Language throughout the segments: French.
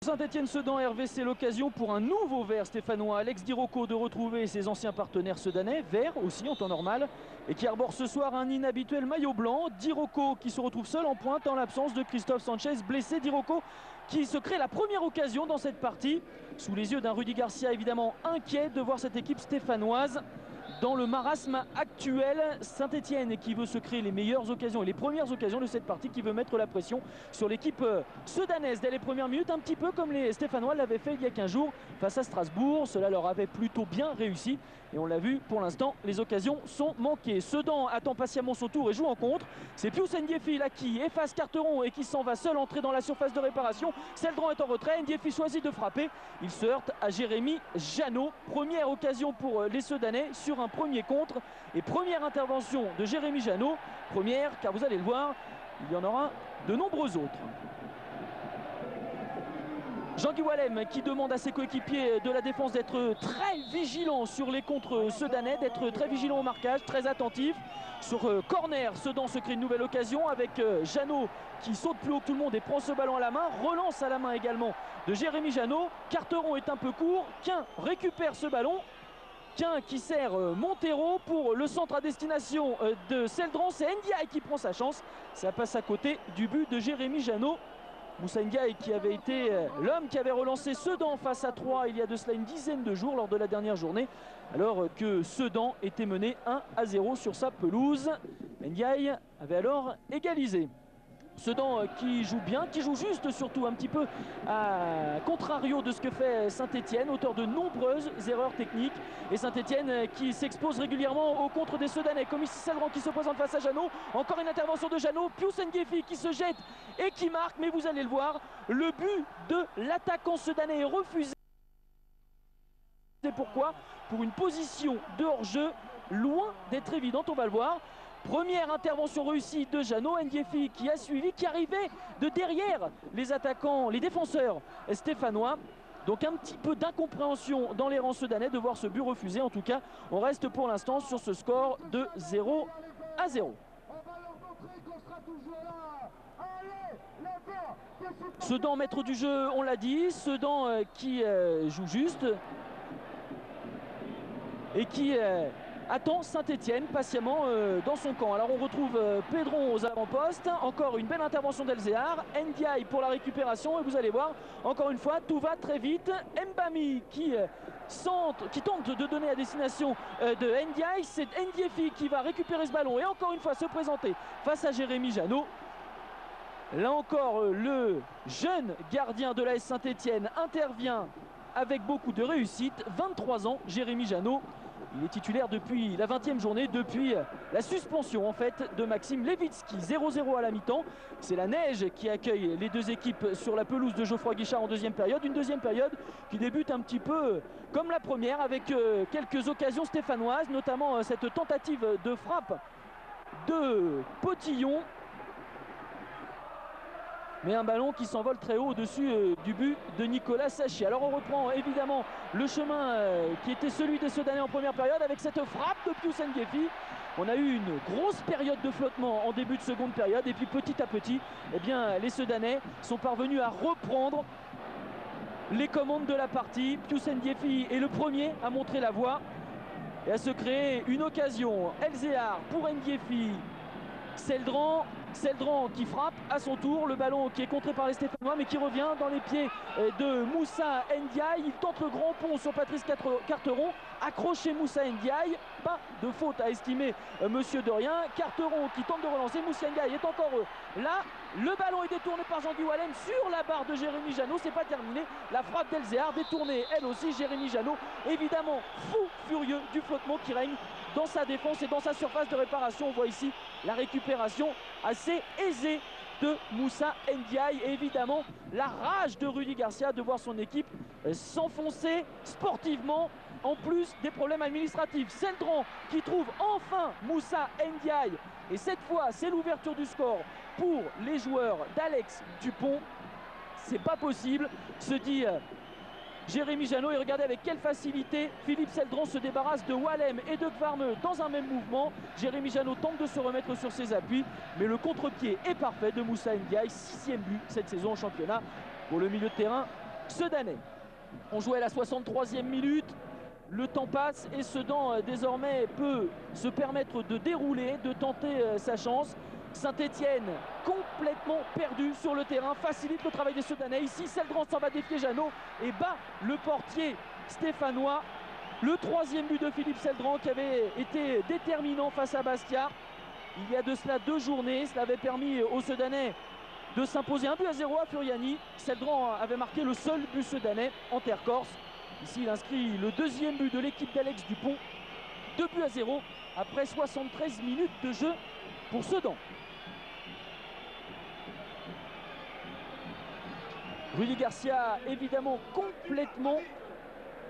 Saint-Étienne-Sedan, Hervé, c'est l'occasion pour un nouveau vert stéphanois, Alex Di Rocco, de retrouver ses anciens partenaires sedanais, vert aussi en temps normal, et qui arbore ce soir un inhabituel maillot blanc. Di Rocco qui se retrouve seul en pointe en l'absence de Christophe Sanchez, blessé. Di Rocco qui se crée la première occasion dans cette partie, sous les yeux d'un Rudy Garcia évidemment inquiet de voir cette équipe stéphanoise dans le marasme actuel. Saint-Étienne qui veut se créer les meilleures occasions et les premières occasions de cette partie, qui veut mettre la pression sur l'équipe sedanaise dès les premières minutes, un petit peu comme les Stéphanois l'avaient fait il y a 15 jours face à Strasbourg. Cela leur avait plutôt bien réussi et on l'a vu, pour l'instant les occasions sont manquées. Sedan attend patiemment son tour et joue en contre. C'est Pius Ndiefi là qui efface Carteron et qui s'en va seul entrer dans la surface de réparation. Seldran est en retrait, Ndiefi choisit de frapper, il se heurte à Jérémy Janot. Première occasion pour les Sedanais sur un premier contre et première intervention de Jérémy Janot. Première, car vous allez le voir, il y en aura de nombreux autres. Jean-Guy Wallem qui demande à ses coéquipiers de la défense d'être très vigilants sur les contres sedanais, d'être très vigilants au marquage, très attentifs. Sur corner, Sedan se crée une nouvelle occasion avec Janot qui saute plus haut que tout le monde et prend ce ballon à la main. Relance à la main également de Jérémy Janot. Carteron est un peu court, Quin récupère ce ballon. Quin qui sert Montero pour le centre à destination de Seldran. C'est Ndiaye qui prend sa chance. Ça passe à côté du but de Jérémy Janot. Moussa Ndiaye qui avait été l'homme qui avait relancé Sedan face à 3 il y a de cela une dizaine de jours lors de la dernière journée, alors que Sedan était mené 1-0 sur sa pelouse. Ndiaye avait alors égalisé. Sedan qui joue bien, qui joue juste surtout, un petit peu à contrario de ce que fait Saint-Étienne, auteur de nombreuses erreurs techniques. Et Saint-Étienne qui s'expose régulièrement au contre des Sedanais, comme ici Seldran qui se présente face à Janot. Encore une intervention de Janot, Pius Ndiefi qui se jette et qui marque, mais vous allez le voir, le but de l'attaquant sedanais est refusé. C'est pourquoi, pour une position de hors-jeu loin d'être évidente, on va le voir. Première intervention réussie de Janot, Ndiefi qui a suivi, qui arrivait de derrière les attaquants, les défenseurs stéphanois. Donc un petit peu d'incompréhension dans les rangs sedanais de voir ce but refusé. En tout cas, on reste pour l'instant sur ce score de 0-0. Sedan maître du jeu, on l'a dit. Sedan qui joue juste et qui attend Saint-Étienne patiemment dans son camp. Alors on retrouve Pedron aux avant-postes, encore une belle intervention d'Elzéar, Ndiaye pour la récupération et vous allez voir, encore une fois, tout va très vite. Mbami qui tente de donner à destination de Ndiaye, c'est Ndiefi qui va récupérer ce ballon et encore une fois se présenter face à Jérémy Janot. Là encore, le jeune gardien de l'AS Saint-Étienne intervient avec beaucoup de réussite. 23 ans, Jérémy Janot. Il est titulaire depuis la 20e journée, depuis la suspension en fait de Maxime Levitsky. 0-0 à la mi-temps. C'est la neige qui accueille les deux équipes sur la pelouse de Geoffroy Guichard en deuxième période. Une deuxième période qui débute un petit peu comme la première, avec quelques occasions stéphanoises, notamment cette tentative de frappe de Potillon. Mais un ballon qui s'envole très haut au-dessus du but de Nicolas Sachi. Alors on reprend évidemment le chemin qui était celui des Sedanais en première période avec cette frappe de Pius Ndiefi. On a eu une grosse période de flottement en début de seconde période et puis petit à petit, eh bien, les Sedanais sont parvenus à reprendre les commandes de la partie. Pius Ndiefi est le premier à montrer la voie et à se créer une occasion. Elzéar pour Ndiefi. Seldran qui frappe à son tour, le ballon qui est contré par les Stéphanois mais qui revient dans les pieds de Moussa Ndiaye. Il tente le grand pont sur Patrice Carteron, accroché Moussa Ndiaye, pas de faute à estimer monsieur de rien. Carteron qui tente de relancer, Moussa Ndiaye est encore là, le ballon est détourné par Jean-Guy Wallem sur la barre de Jérémy Janot, c'est pas terminé, la frappe d'Elzéar détournée elle aussi. Jérémy Janot évidemment fou furieux du flottement qui règne dans sa défense et dans sa surface de réparation. On voit ici la récupération assez aisée de Moussa Ndiaye et évidemment la rage de Rudy Garcia de voir son équipe s'enfoncer sportivement, en plus des problèmes administratifs. Seldran qui trouve enfin Moussa Ndiaye et cette fois c'est l'ouverture du score pour les joueurs d'Alex Dupont. C'est pas possible, se dit Jérémy Janot, et regardez avec quelle facilité Philippe Seldran se débarrasse de Wallem et de Kvarme dans un même mouvement. Jérémy Janot tente de se remettre sur ses appuis, mais le contre-pied est parfait de Moussa Ndiaye. 6e but cette saison en championnat pour le milieu de terrain Sedanais. On jouait à la 63e minute. Le temps passe et Sedan désormais peut se permettre de dérouler, de tenter sa chance. Saint-Etienne complètement perdu sur le terrain, facilite le travail des Sedanais. Ici, Seldran s'en va défier Jeannot et bat le portier stéphanois. Le troisième but de Philippe Seldran qui avait été déterminant face à Bastia. Il y a de cela 2 journées, cela avait permis aux Sedanais de s'imposer 1-0 à Furiani. Seldran avait marqué le seul but sedanais en terre corse. Ici, il inscrit le 2e but de l'équipe d'Alex Dupont. 2-0 après 73 minutes de jeu pour Sedan. Rudy Garcia, évidemment, complètement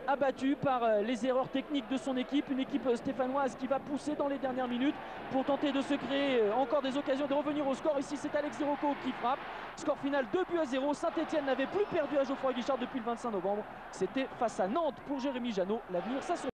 abattu par les erreurs techniques de son équipe. Une équipe stéphanoise qui va pousser dans les dernières minutes pour tenter de se créer encore des occasions de revenir au score. Ici, c'est Alex Zirocco qui frappe. Score final 2-0. Saint-Etienne n'avait plus perdu à Geoffroy Guichard depuis le 25 novembre. C'était face à Nantes pour Jérémy Jeannot. L'avenir, ça se